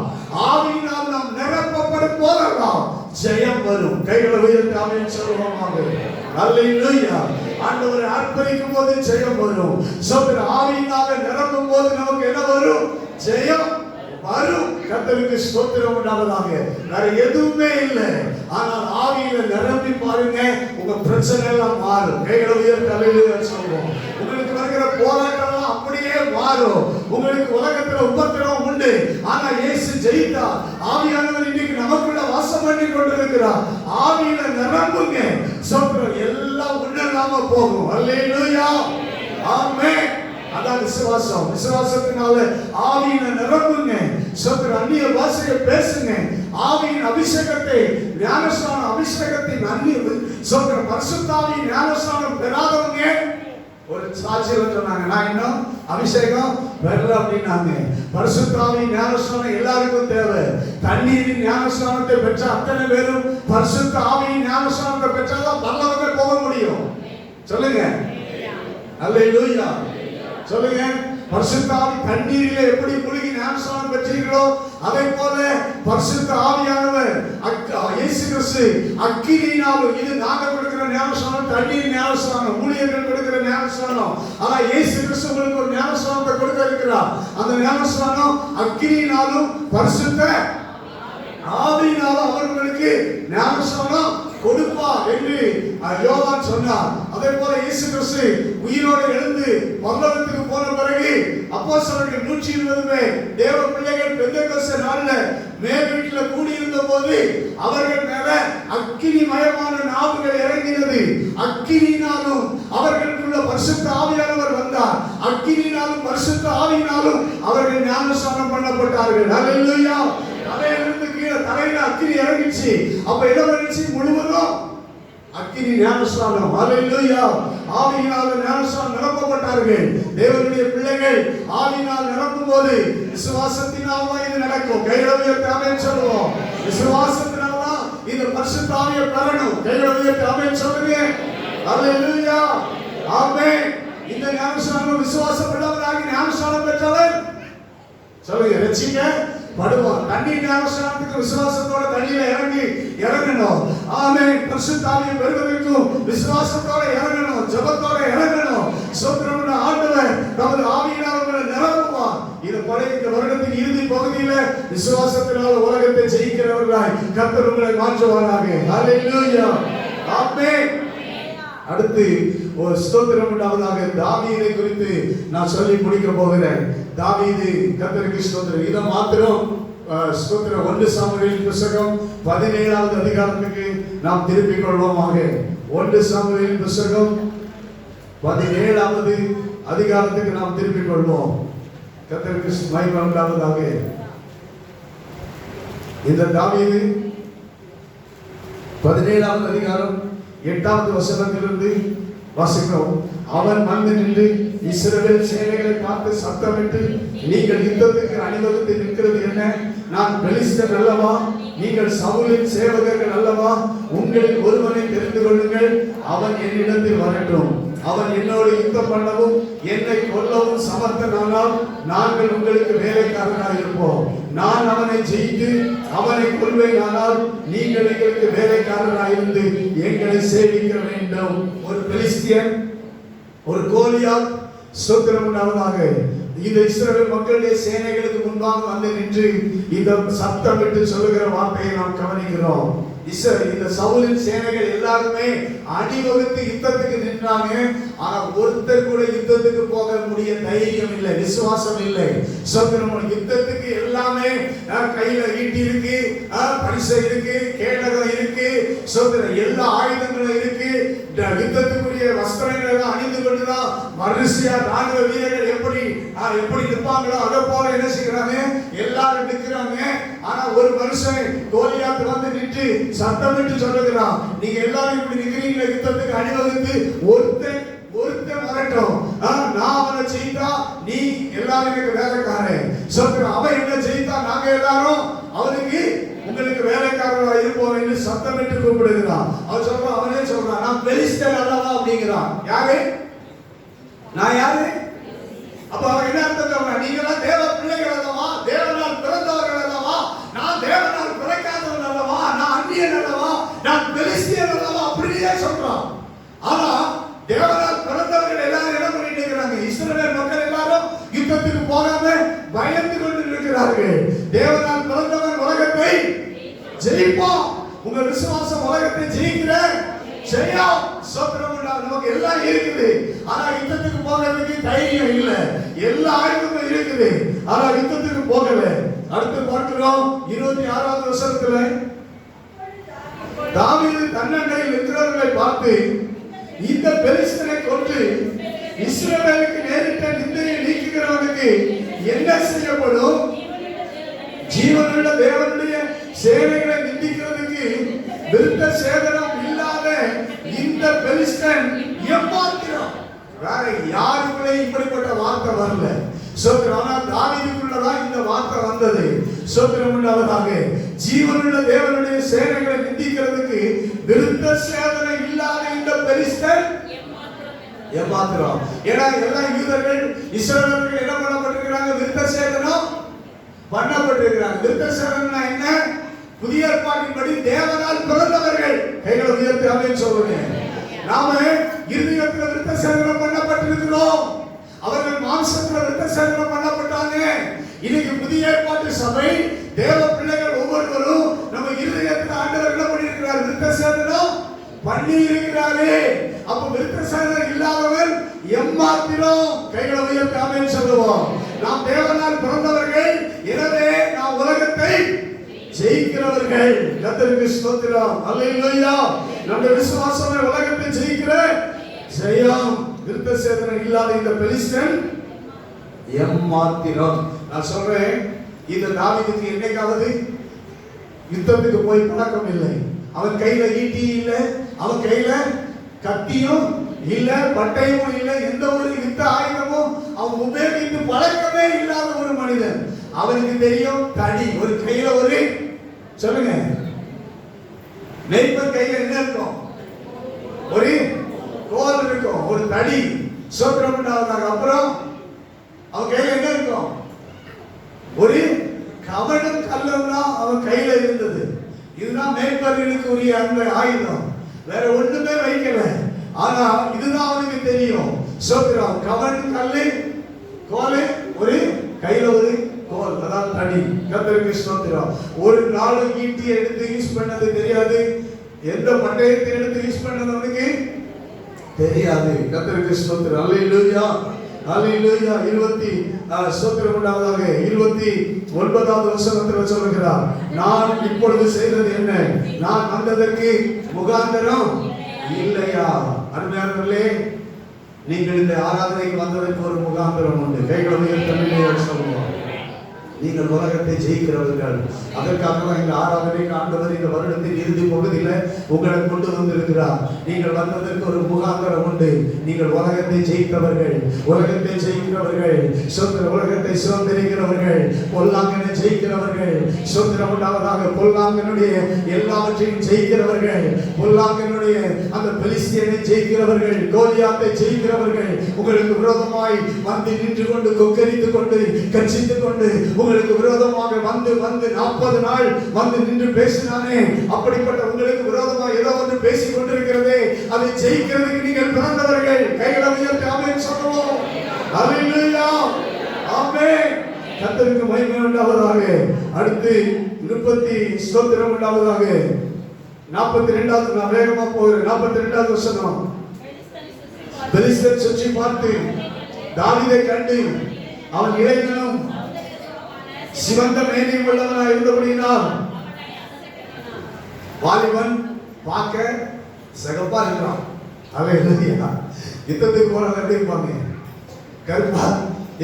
ஆவியினால் நாம் நிரப்பப்படும் போதெல்லாம் ஜெயம் வரும். கைகளை உயர்த்தி ஆமென் சொல்லுவோமாக. அல்லேலூயா. ஆண்டவரை அர்ப்பணிக்கும் போது ஜெயம் வரும். சொத்திர ஆவியினால நிரப்பும் போது நமக்கு என்ன வரும், ஜெயம் வரும். கர்த்தருக்கு ஸ்தோத்திரம் உண்டாவதாக. வேற எதுவுமே இல்லை, ஆனால் ஆவியில நிரம்பி பாருங்க, உங்க பிரச்சனை எல்லாம் மாறும். கைகளை உயர்த்தி அல்லேலூயா சொல்லுவோம். உங்களுக்கு வருகிற போராட்டம் எல்லாம் அப்படியே மாறும். உங்களுக்கு உலகத்துல உபத்திரவம் உண்டு, ஆனா இயேசு ஜெயித்தார். ஆவியானவர் இன்னைக்கு நமக்குள்ள வாசம் பண்ணி கொண்டிருக்கிறார். ஆவியில நிரம்புங்க. சொத்திரம் எல்லாம் ஒன்றில்லாம போகும். அல்லேலூயா ஆமென். அதான் விசுவாசம். விசுவாசத்தினால ஆவியில நிரம்புங்க. சொத்திரம் அந்நிய பாஷையை பேசுங்க. ஆவியின் அபிஷேகத்தை, ஞானஸ்நான அபிஷேகத்தின் சொத்திரம் பரிசுத்த ஆவியின் ஞானஸ்நானம் பெறாதவங்க ஒரு சாட்சியம் சொன்னாங்க, நான் இன்னும் அபிஷேகம் பெறல அப்படின்னாங்க. பரிசுத்த ஆவியின் ஞானஸ்நானம் எல்லாருக்கும் தேவை. தண்ணீரின் ஞானஸ்நானத்தை பெற்ற அத்தனை பேரும் பரிசுத்த ஆவியின் ஞானஸ்நானத்தை பெற்றாதான் பரலோகமே போக முடியும். சொல்லுங்க அல்லேலூயா சொல்லுங்க. பரிசுத்த ஆவி தண்ணீரிலே எப்படி முழுகி ஞானஸ்நானம் பெற்றீர்களோ அதே போல பரிசுத்த ஆவியானவர் இயேசு கிறிஸ்து அக்கினியினாலும், இது நாங்க கொடுக்கிற ஞானஸ்நானம் தண்ணீர் ஞானஸ்நானம், ஊழியர்கள் கொடுக்கிற ஞானஸ்நானம். ஆனா இயேசு கிறிஸ்து உங்களுக்கு ஒரு ஞானஸ்நானத்தை கொடுக்க இருக்கிறார். அந்த ஞானஸ்நானம் அக்கினியினாலும் பரிசுத்த ஆவியினாலும் அவர்களுக்கு ஞானஸ்நானம் கொடுப்பார் என்று யோவான் சொன்னார். அதே போல இயேசு கிறிஸ்து உயிரோடு எழுந்து பரலோகத்துக்கு போன பிறகு அப்போஸ்தலர்கள் 120 பேர் தேவ பிள்ளைகள் பெந்தெகோஸ்தே நாள்ல மேல் வீட்டுல கூடியிருந்த போது அவர்கள் மேல அக்கினிமயமான நாவுகள் இறங்கினது. அக்கினியினாலும் அவர்களுக்குள்ள பரிசுத்த ஆவியானவர் வந்தார். அக்கினியினாலும் பரிசுத்த ஆவியினாலும் அவர்கள் ஞானஸ்நானம் பண்ணப்பட்டார்கள். ஹல்லேலூயா. தலையிலிருந்து கீழே தலையில அக்கினி இறங்கிச்சு. அப்ப என்ன பண்ணுச்சு? முழுவதும் அக்கினி ஞானஸ்நானம். ஹல்லேலூயா. ஆவியினால் ஞானஸ்நானம் நிரப்பப்பட்டார்கள். தேவனுடைய பிள்ளைகள் ஆவியினால் நிரப்பும் போது விசுவாசத்தினால் தான் இது நடக்கும். கைகளை உயர்த்தி ஆமென் சொல்லுவோம். விசுவாசத்தினால தான் இந்த பரிசுத்த ஆவியை பெறணும். கைகளை உயர்த்தி ஆமென் சொல்லுங்க. ஹல்லேலூயா. ஆமென். இந்த ஞானஸ்நானம் விசுவாசம் உள்ளவராகி ஞானஸ்நானம் பெற்றவர் சொல்லுங்க ரட்சிக்கப்படுவார். தண்ணீர் ஞானஸ்நானத்துக்கு விசுவாசத்தோட தண்ணியில இறங்கணும். ஆமென். பரிசுத்த ஆவியை பெறுவதற்கும் விசுவாசத்தோட இறங்கணும், ஜெபத்தோட இறங்கணும். ஸ்தோத்திரம். ஆண்டவர் நமது ஆவியினால் உங்களை நிரப்புவார். இது பழைய இந்த வருடத்தின் இறுதி பகுதியில விசுவாசத்தினால் உலகத்தை ஜெயிக்கிறவர்களாய் கர்த்தர் உங்களை மாற்றுவாராக. ஹல்லேலூயா. ஆமென். அடுத்து ஒரு ஸ்தோத்திரம் உண்டாவதாக. தாவீதை குறித்து நான் சொல்லி முடிக்க போகிறேன். தாவீது கர்த்தருக்கு ஸ்தோத்திரம். இதை மாத்திரம் ஸ்தோத்திரம் 1 சாமுவேல் புத்தகம் 17வது அதிகாரத்துக்கு நாம் திருப்பிக் கொள்வோமாக. 1 சாமுவேல் புத்தகம் 17வது அதிகாரத்துக்கு நாம் திருப்பிக் கொள்வோம். கர்த்தருக்கு மகிமை உண்டாவதாக. இந்த தாவீது 17வது அதிகாரம் 8வது வசனத்திலிருந்து வாசிக்கிறோம். அவன் வந்து நின்று இஸ்ரவேல் சேனைகளை பார்த்து சத்தமிட்டு, நீங்கள் யுத்தத்துக்கு அணிவகுத்து நிற்கிறது என்ன? நான் பெலிஸ்தன் அல்லவா? நீங்கள் சவுலின் சேவகர்கள் அல்லவா? உங்களில் ஒருவனை தெரிந்து கொள்ளுங்கள், அவன் என்னிடத்தில் வரட்டும். அவன் என்னோடு யுத்தம் பண்ணவும் என்னை கொல்லவும் சமர்த்தனானால் நாங்கள் உங்களுக்கு வேலைக்காரனாக இருப்போம். நான் அவனை ஜெயித்து அவனை கொல்வேனானால் நீங்கள் எங்களுக்கு வேலைக்காரனாக இருந்து எங்களை சேவிக்க வேண்டும். ஒரு பெலிஸ்தியன், ஒரு கோலியாத் ஸ்தோத்திரம் உண்டாவதாக இந்த இஸ்ரவேல் மக்களுடைய சேனைகளுக்கு முன்பாக வந்து நின்று இந்த சத்தமிட்டு சொல்லுகிற வார்த்தையை நாம் கவனிக்கிறோம். இந்த சவுலின் சேனைகள் எல்லாருமே அணிவகுத்து யுத்தத்துக்கு நின்றாங்க. ஆனா ஒருத்தர் கூட யுத்தத்துக்கு போக முடிய தைரியம் இல்லை, விசுவாசம் இல்லை. யுத்தத்துக்கு எல்லாமே கையில ஈட்டி இருக்கு, பரிசை இருக்கு, கேடகம் இருக்கு, எல்லா ஆயுதங்களும் இருக்கு. யுத்தத்துக்குரிய வஸ்திரங்கள் எல்லாம் அணிந்து கொண்டுதான் வரிசையா ராணுவ வீரர்கள் எப்படி நிற்பாங்களோ அதை போல என்ன செய்யறாங்க, எல்லாரும் நிற்கிறாங்க. ஆனா ஒரு மனுஷன் கோலியாத் வந்து நின்று சத்தமிட்டு சொல்லுகிறான், நீங்க எல்லாரும் இப்படி நிக்கிறீங்களா? யுத்தத்துக்கு அணிவகுத்து ஒருத்தன் வரட்டும், நான் அவனை செய்தா நீ எல்லாரும் எனக்கு வேலைக்காரன். அவன் என்ன செய்தா நாங்க எல்லாரும் அவனுக்கு உங்களுக்கு வேலைக்காரனா இருப்போம் என்று சத்தமிட்டு கூப்பிடுகிறான். அவன் சொல்றான், அவனே சொல்றான், நான் பெலிஸ்தன் அல்லவா அப்படிங்கிறான். யாரு? நான் யாரு? அப்ப அவன் என்ன அர்த்தம் சொல்றான்? நீங்களாம் தேவ பிள்ளைகள் அல்லவா? தேவனால் பிறந்தவர்கள் அல்லவா? நான் தேவனால் பிறக்காதவன் அல்லவா? நான் அந்நியன் அல்லவா? நான் பெலிஸ்தியன் அல்லவா? அப்படியே சொல்றான். ஆனா தேவனால் பிறந்தவர்கள் எல்லாரும் என்ன பண்ணிட்டு இருக்கிறாங்க? இஸ்ரவேல் மக்கள் எல்லாரும் யுத்தத்துக்கு போகாம பயந்து கொண்டு இருக்கிறார்கள். தேவனால் பிறந்தவன் உலகத்தை ஜெயிப்பான். உங்க விசுவாசம் உலகத்தை ஜெயிக்கிற ஜெயம் சோத்திரம் நமக்கு எல்லாம் இருக்குது. ஆனா யுத்தத்துக்கு போகிறதுக்கு தைரியம் இல்ல. எல்லா ஆயுதமும் இருக்குது, ஆனா யுத்தத்துக்கு போகல. அடுத்து பார்க்கிறோம் 26வது வசனத்துல தாவீது தன்னண்டையில் இருக்கிறவர்களை பார்த்து, இந்த பெலிஸ்தனை கொன்று இஸ்ரவேலுக்கு நேரிட்ட நிந்தையை நீக்குகிறவனுக்கு என்ன செய்யப்படும்? ஜீவனுள்ள தேவனுடைய சேனைகளை நிந்திக்கிறதுக்கு விருத்த சேதனம் இல்லாத இந்த பெலிஸ்தன் எம்மாத்திரம். வேற யாருக்குள்ளே இப்படிப்பட்ட வார்த்தை வரல. சோத்திரம். தாவீதுக்குள்ளதான் இந்த வார்த்தை வந்தது. சோத்திரம் உள்ளவராக ஜீவனுள்ள தேவனுடைய சேனைகளை நிந்திக்கிறதுக்கு விருத்த சேதனை இல்லாத இந்த பெலிஸ்தன் எம்மாத்திரம். ஏன்னா எல்லா யூதர்கள் இஸ்ரவேலர்கள் என்ன பண்ணப்பட்டிருக்கிறாங்க? விருத்த சேதனம் பண்ணப்பட்டிருக்கிறாங்க. விருத்த சேதனம்னா என்ன? புதிய ஏற்பாட்டின்படி தேவனால் பிறந்தவர்கள். கைகளை உயர்த்தி ஆமென் சொல்லுங்க. நாம இருதயத்தில் விருத்த சேதனம் பண்ணப்பட்டிருக்கிறோம். அவர்கள் மாம்சத்தில் விருத்த சேதனம் பண்ணப்பட்டாங்க. இன்னைக்கு புதிய ஏற்பாட்டு சபை தேவ பிள்ளைகள் ஒவ்வொருவரும் நம்ம இருதயத்தில் ஆண்டவர் என்ன பண்ணியிருக்கிறார்? விருத்த சேதனம் பண்ணி இருக்கிறாரே. அப்ப விருத்த சேதனம் இல்லாதவன் எம்மாத்திரம். கைகளை உயர்த்தி ஆமென் சொல்லுவோம். நாம் தேவனால் பிறந்தவர்கள், எனவே ஜெயிக்கிறவர்கள். கர்த்தருக்கு ஸ்தோத்திரம். அல்லேலூயா. நம்முடைய விசுவாசமே உலகத்தை ஜெயிக்கிற ஜெயம். விருத்த சேதனம் இல்லாத இந்த பெலிஸ்தன் எம்மாத்திரம். நான் சொல்றேன், இந்த தாவீதுக்கு என்னைக்காவது யுத்தத்துக்கு போய் பழக்கம் இல்லை. அவன் கையில ஈட்டி இல்ல, அவன் கையில கத்தியும் இல்ல, பட்டயமும் இல்ல, எந்த ஒரு யுத்த ஆயுதமும் அவன் உபயோகித்து பழக்கமே இல்லாத ஒரு மனிதன். அவனுக்கு தெரியும் தடி, ஒரு கையில ஒரு சொல்லுங்க, நெய்ப்பர் கையில என்ன இருக்கும்? ஒரு கோல் இருக்கும், ஒரு தடி. சோத்திரம் உண்டாவதாக. அப்புறம் அவன் கையில என்ன இருக்கும்? ஒரு கவனம் கல்லம் தான் அவன் கையில இருந்தது. இதுதான் மேய்ப்பர்களுக்கு உரிய அந்த ஆயுதம். வேற ஒண்ணுமே வைக்கல. ஆனா இதுதான் அவனுக்கு தெரியும். சோத்திரம். கவனம் கல்லு, கோலு, ஒரு கையில ஒரு கோல், அதான் தடி. கர்த்தருக்கு ஸ்தோத்திரம். ஒரு நாளும் ஈட்டியை எடுத்து யூஸ் பண்ணது தெரியாது. எந்த பட்டயத்தை எடுத்து யூஸ் பண்ணது அவனுக்கு தெரியாது. கர்த்தருக்கு ஸ்தோத்திரம். அல்லேலூயா, அல்லேலூயா. 29வது வசனத்தில் சொல்கிறார், நான் இப்பொழுது செய்தது என்ன? நான் வந்ததற்கு முகாந்தரம் இல்லையா? அருமையானவர்களே, நீங்கள் இந்த ஆராதனைக்கு வந்ததற்கு ஒரு முகாந்தரம் உண்டு. கைகளை உயர்த்தி சொல்லுவோம். நீங்கள் உலகத்தை ஜெயிக்கிறவர்கள். அதற்காக தான் இந்த ஆராதனைக்கு ஆண்டவர் இந்த வருடத்தின் இறுதி பகுதியில் உங்களை கொண்டு வந்திருக்கிறார். நீங்கள் வந்ததற்கு ஒரு முகாந்தரம் உண்டு. நீங்கள் உலகத்தை ஜெயித்தவர்கள், உலகத்தை ஜெயிக்கிறவர்கள், உலகத்தை சுதந்திரிக்கிறவர்கள், பொல்லாங்கனை ஜெயிக்கிறவர்கள். சுதந்திரம் உண்டாவதாக. பொல்லாங்கனுடைய எல்லாவற்றையும் ஜெயிக்கிறவர்கள், பொல்லாங்கனுடைய அந்த பெலிஸ்தியனை ஜெயிக்கிறவர்கள், கோலியாத்தை ஜெயிக்கிறவர்கள். உங்களுக்கு விரோதமாய் வந்து நின்று கொண்டு கொக்கரித்துக் கொண்டு கட்சித்துக் கொண்டு உங்களுக்கு விரோதமாக வந்து 40 நாள் வந்து நின்று பேசினானே, அப்படிப்பட்ட உங்களுக்கு விரோதமாக ஏதோ ஒன்று பேசிக் கொண்டிருக்கிறதே, அதை ஜெயிக்கிறதுக்கு நீங்கள் பிறந்தவர்கள். கைகளை உயர்த்தி ஆமென் சொல்லுவோம். அல்லேலூயா, ஆமென். கர்த்தருக்கு மகிமை உண்டாவதாக. அடுத்து 30 ஸ்தோத்திரம் உண்டாவதாக. 42வது, நான் வேகமா போகிறேன். 42வது வசனம். பெலிஸ்தர் சுற்றி பார்த்து தாவீதை கண்டு அவன் இளைஞனும் சிவந்த மேனியும் உள்ளவனாய் இருந்தபடியினால் வாலிபன் பார்க்க சிகப்பா இருக்கிறான். அல்லேலூயா. யுத்தத்துக்கு போனவங்க எப்படி இருப்பாங்க? கருப்பா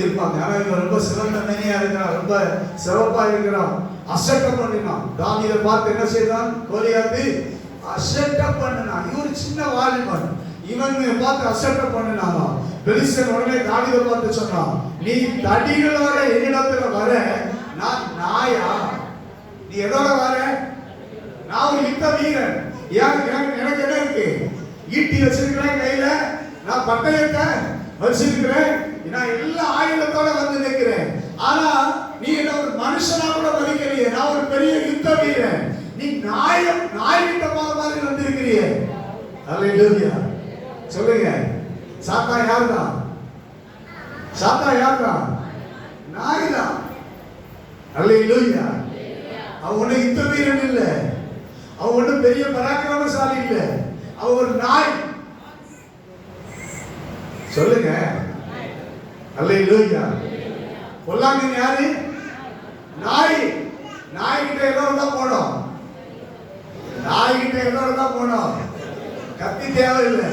இருப்பாங்க. ஆனா இவன் ரொம்ப சிவந்த மேனியா இருக்கிறான், ரொம்ப சிவப்பா இருக்கிறான். அசட்டப் பண்ணினான். தாவீதை பார்த்து என்ன செய்தான்? கோலியாத்து அசட்டப் பண்ணினான். இவன் சின்ன வாலிபன், இவன் பார்த்து அசட்டப் பண்ணினான். பெலிஸ்தன் உடனே தாவீதை பார்த்து சொன்னான், நீ தடிகளோட என்னிடத்துல வர, நான் நாயா? நீ எதோட வர? நான் ஒரு யுத்த வீரன். எனக்கு என்ன இருக்கு? ஈட்டி வச்சிருக்கிறேன் கையில, நான் பட்டயத்தை வச்சிருக்கிறேன், நான் எல்லா ஆயுதத்தோட வந்து நிற்கிறேன். ஆனா நீ என்ன ஒரு மனுஷனா கூட மதிக்கலையே. நான் ஒரு பெரிய யுத்த வீரன், நீ நாய்கிட்ட மாதிரி வந்திருக்கிறிய. அல்லேலூயா. சொல்லுங்க, சாத்தா யாருதான்? சாத்தா யாருதான்? நாய் தான். அல்லேலூயா. அவன் ஒண்ணு யுத்த வீரன் இல்ல, அவன் ஒண்ணு பெரிய பராக்கிரமசாலி இல்ல, அவன் ஒரு நாய். சொல்லுங்க, அல்லேலூயா. பொல்லாங்கன் யாரு? நாய். நாய்கிட்ட எதோட தான் போனோம், நாய்கிட்ட எதோட தான் போனோம். கத்தி தேவையில்லை,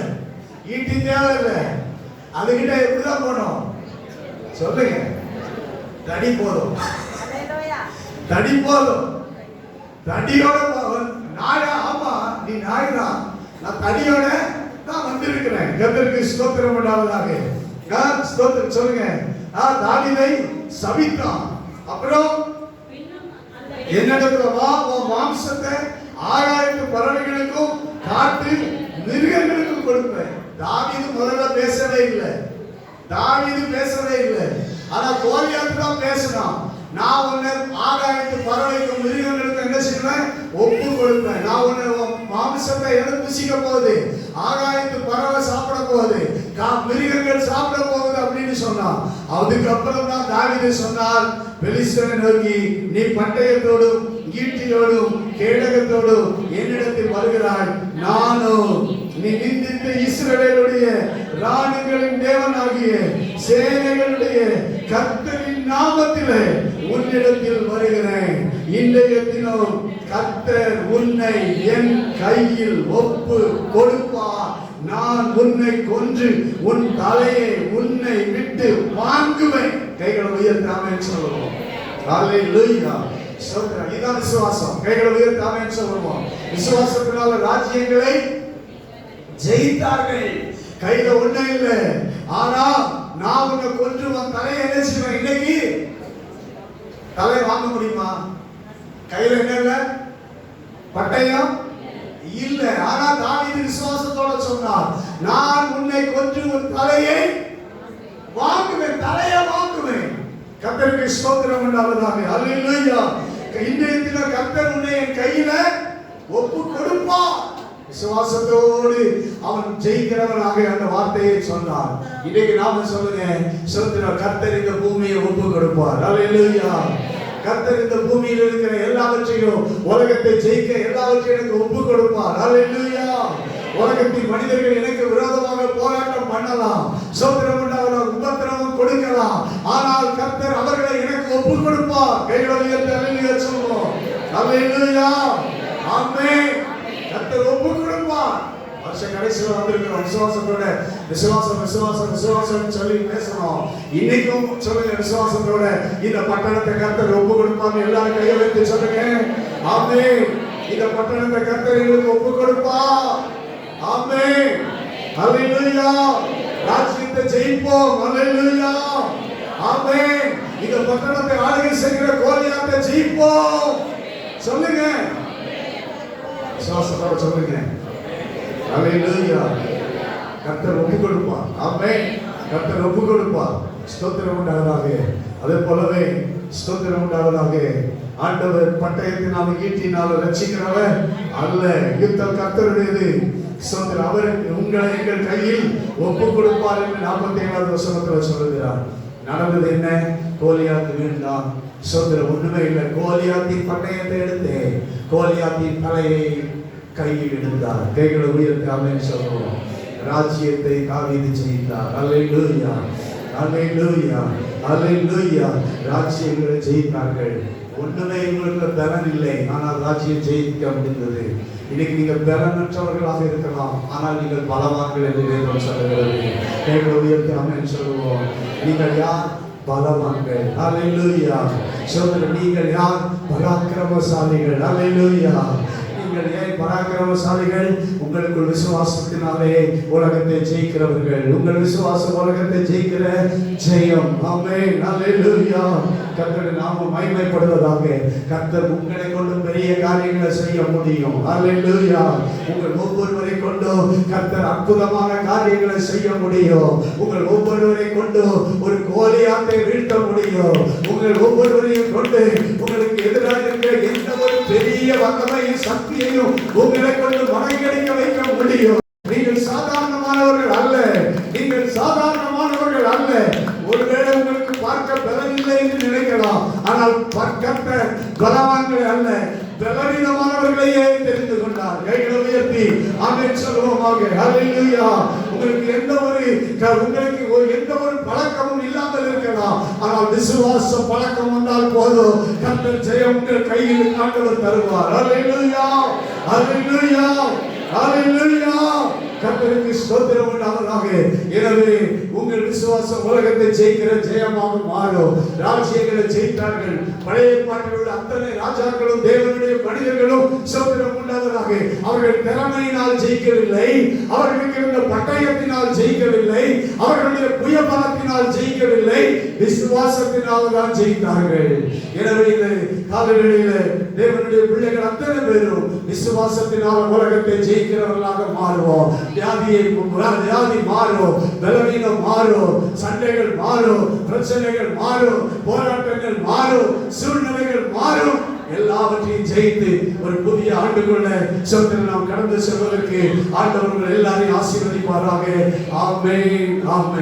ஈட்டி தேவையில்லை, அதுகிட்ட எப்படிதான் போனோம்? சொல்லுங்க, தடி போதும், தடி போதும். தடியோட நாயா? ஆமா, நீ நாய் தான். நான் தடியோட தான் வந்திருக்கிறேன். கர்த்தருக்கு ஸ்தோத்திரம் உண்டாவதாக. ஸ்தோத்திரம். சொல்லுங்க. தாவீதை சபித்தான். அப்புறம் என்னிடத்துல வா, உன் மாம்சத்தை ஆகாயத்து பறவைகளுக்கும் காட்டு மிருகங்களுக்கும் கொடுப்பேன். தாவீது முதல்ல பேசவே இல்லை, தாவீது பேசவே இல்லை. ஆனா கோலியாத்து தான் பேசினான். நான் உன்னை ஆகாயத்து பறவைக்கும் மிருகங்களுக்கும் என்ன செய்வேன்? ஒப்பு கொடுப்பேன். நான் உன்னை மாம்சத்தை எது புசிக்க போகுது? ஆகாயத்து பறவை சாப்பிட போகுது, மிருகங்கள் சாப்பிட போகுது அப்படின்னு சொன்னான். அதுக்கப்புறம் தான் தாவீது சொன்னார், பெலிஸ்தனை நோக்கி, நீ பட்டயத்தோடும் ஈட்டியோடும் கேடகத்தோடும் என்னிடத்தில் வருகிறாய், நானும் நீ நிந்தித்த இஸ்ரவேலுடைய ராணுகளின் தேவனாகிய சேனைகளுடைய கர்த்தரின் நாமத்திலே உன்னிடத்தில் வருகிறேன். இன்றைய தினம் கர்த்தர் உன்னை என் கையில் ஒப்பு கொடுப்பார். நான் உன்னை கொன்று உன் தலையை உன்னை விட்டு வாங்குவேன். கைகளை உயர்த்தி ஆமென் சொல்லுவோம். ஹalleluya. ஸ்தோத்திரம். இதான் விசுவாசம். கைகளை உயர்த்தி ஆமென் சொல்லுவோம். விசுவாசத்தினால ராஜ்யங்களை ஜெயித்தார்கள். கையில ஒண்ணே இல்ல, ஆனா நான் உன்னை கொன்று உன் தலையை என்ன செய்வேன்? இன்னைக்கு தலையை வாங்க முடியுமா? கையில என்ன இல்ல, பட்டயம் இல்ல. ஆனா தாவீது விசுவாசத்தோட சொன்னார், நான் உன்னை கொன்று உன் தலையை வாங்குவேன், தலையை வாங்குவேன். கர்த்தருக்கு ஸ்தோத்திரம் உண்டாவதாக. ஹalleluya. இன்றைய தினம் கர்த்தர் உன்னை என் கையில ஒப்பு கொடுப்பார். விசுவாசத்தோடு அவன் ஜெயிக்கிறவனாக அந்த வார்த்தையை சொன்னார். இன்னைக்கு நாம சொல்லுங்க, ஸ்தோத்திரம். கர்த்தர் இந்த பூமியை ஒப்பு கொடுப்பார். ஹalleluya. கர்த்தர் இந்த பூமியில் இருக்கிற எல்லாவற்றையும், உலகத்தை ஜெயிக்க எல்லாவற்றையும் எனக்கு ஒப்பு கொடுப்பார். ஹalleluya. உலகத்தின் மனிதர்கள் எனக்கு விரோதமாக போராட்டம் பண்ணலாம், ஸ்தோத்திரம் உண்டாவதாக உபத்திரவம் கொடுக்கலாம், ஆனால் கர்த்தர் அவர்களை எனக்கு ஒப்பு கொடுப்பார். கைகளை உயர்த்தி ஹalleluya சொல்லுவோம். ஹalleluya. ஆமென். கர்த்தர் ஒப்பு கொடுப்பார். வருஷ கடைசியில் வந்திருக்கிறோம். விசுவாசத்தோட விசுவாசம் விசுவாசம் விசுவாசம் சொல்லி பேசணும். இன்னைக்கும் சொல்லுங்க, விசுவாசத்தோட இந்த பட்டணத்தை கர்த்தர் ஒப்பு கொடுப்பாங்க. எல்லாரும் கையை வைத்து சொல்லுங்க, ஆமென். இந்த பட்டணத்தை கர்த்தர் எங்களுக்கு ஒப்பு கொடுப்பார். ஆமென். ஹalleluya. ராஜ்யத்தை ஜெயிப்போம். ஹalleluya. ஆமென். இந்த பட்டணத்தை ஆளுகை செய்கிற கோலியாத்தை ஜெயிப்போம். சொல்லுங்க, விசுவாசத்தோட சொல்லுங்க. ஹalleluya. கர்த்தர் ஒப்பு கொடுப்பார். ஆமென். கர்த்தர் ஒப்பு கொடுப்பார். ஸ்தோத்திரம் உண்டாவதாக. அதே போலவே ஸ்தோத்திரம் உண்டாவதாக. ஆண்டவர் பட்டயத்தினால் ஈட்டினால் ரட்சிக்கிறவர் அல்ல, யுத்தம் கர்த்தருடையது. ஸ்தோத்திரம். அவர் உங்களை எங்கள் கையில் ஒப்பு கொடுப்பார் என்று 47வது வசனத்தில் சொல்லுகிறார். நடந்தது என்ன? கோலியாத் வீழ்ந்தான். ஸ்தோத்திரம். ஒண்ணுமே இல்லை. கோலியாத்தின் பட்டயத்தை எடுத்து கோலியாத்தின் தலையை கையில் எடுத்தார். கைகளை உயர்த்தி ஆமென் சொல்லுவோம். ராஜ்யத்தை தாவீது ஜெயித்தார். ஹalleluya. ஹalleluya. ஹalleluya. ராஜ்யங்களை ஜெயித்தார்கள். ஒண்ணுமே உங்களுக்கு பலன் இல்லை, ஆனால் ராஜ்யம் ஜெயிக்க முடிந்தது. இன்னைக்கு நீங்கள் பலனற்றவர்களாக இருக்கலாம், ஆனால் நீங்கள் பலவான்கள் என்று வேதம் சொல்லுகிறது. கைகளை உயர்த்தி ஆமென் சொல்லுவோம். நீங்கள் யார்? பலவான்கள். ஹalleluya. சோதரர், நீங்கள் யார்? பராக்கிரமசாலிகள். ஹalleluya. நீங்கள் ஏன் பராக்கிரமசாலிகள்? உங்களுக்குள் விசுவாசத்தினாலே உலகத்தை ஜெயிக்கிறவர்கள். உங்கள் விசுவாசம் உலகத்தை ஜெயிக்கிற ஜெயம். ஆமென். ஹalleluya. கர்த்தருடைய நாமம் மகிமைப்படுவதாக. கர்த்தர் உங்களை கொண்டு பெரிய காரியங்களை செய்ய முடியும். ஹalleluya. உங்கள் ஒவ்வொருவரை கொண்டு கர்த்தர் அற்புதமான காரியங்களை செய்ய முடியும். உங்கள் ஒவ்வொருவரை கொண்டு ஒரு கோலியாத்தை வீழ்த்த முடியும். உங்கள் ஒவ்வொருவரையும் கொண்டு உங்களுக்கு எதிராக இருக்கிற எந்த ஒரு பெரிய வல்லமையும் சக்தியையும் உங்களை கொண்டு மடங்கடிக்க வைக்க முடியும். நீங்கள் சாதாரணமானவர்கள் அல்ல. நீங்கள் சாதாரணமானவர்கள் அல்ல. ஒருவேளை உங்களுக்கு பார்க்க பலன் இல்லை என்று நினைக்கலாம், ஆனால் பார்க்க பலவான்கள் அல்ல, பலவீனமானவர்களையே தெரிந்து கொண்டார். கைகளை உயர்த்தி ஆமென் சொல்லுவோமாக. ஹalleluya. உங்களுக்கு எந்த ஒரு பழக்கமும் இல்லாமல் இருக்கலாம், ஆனால் விசுவாச பழக்கம் வந்தால் போதும், கர்த்தர் ஜெயம் உங்கள் கையில் ஆண்டவர் தருவார். ஹalleluya. ஹalleluya. ஹalleluya. கர்த்தருக்கு ஸ்தோத்திரம் உண்டாவதாக. எனவே உங்கள் விசுவாசம் உலகத்தை ஜெயிக்கிற ஜெயமாக மாறும். ராஜ்யங்களை ஜெயித்தார்கள். பழைய ஏற்பாட்டில் உள்ள அத்தனை ராஜாக்களும் தேவனுடைய மனிதர்களும் ஸ்தோத்திரம் உண்டாவதாக. அவர்கள் திறமையினால் ஜெயிக்கவில்லை, அவர்களுக்கு இருந்த பட்டயத்தினால் ஜெயிக்கவில்லை, அவர்களுடைய புயபலத்தினால் ஜெயிக்கவில்லை, விசுவாசத்தினால் தான் ஜெயித்தார்கள். எனவே இந்த காலவெளியில தேவனுடைய பிள்ளைகள் அத்தனை பேரும் விசுவாசத்தினால் உலகத்தை ஜெயிக்கிறவர்களாக மாறுவோம். வியாதி மாறும், பலவீனம் மாறும், சண்டைகள் மாறும், பிரச்சனைகள் மாறும், போராட்டங்கள் மாறும், சூழ்நிலைகள் மாறும். எல்லாவற்றையும் ஜெயித்து ஒரு புதிய ஆண்டுக்குள்ள சொத்தில் நாம் கடந்து செல்வதற்கு ஆண்டவர்கள் எல்லாரையும் ஆசீர்வதிப்பாராக. ஆமென். ஆமென்.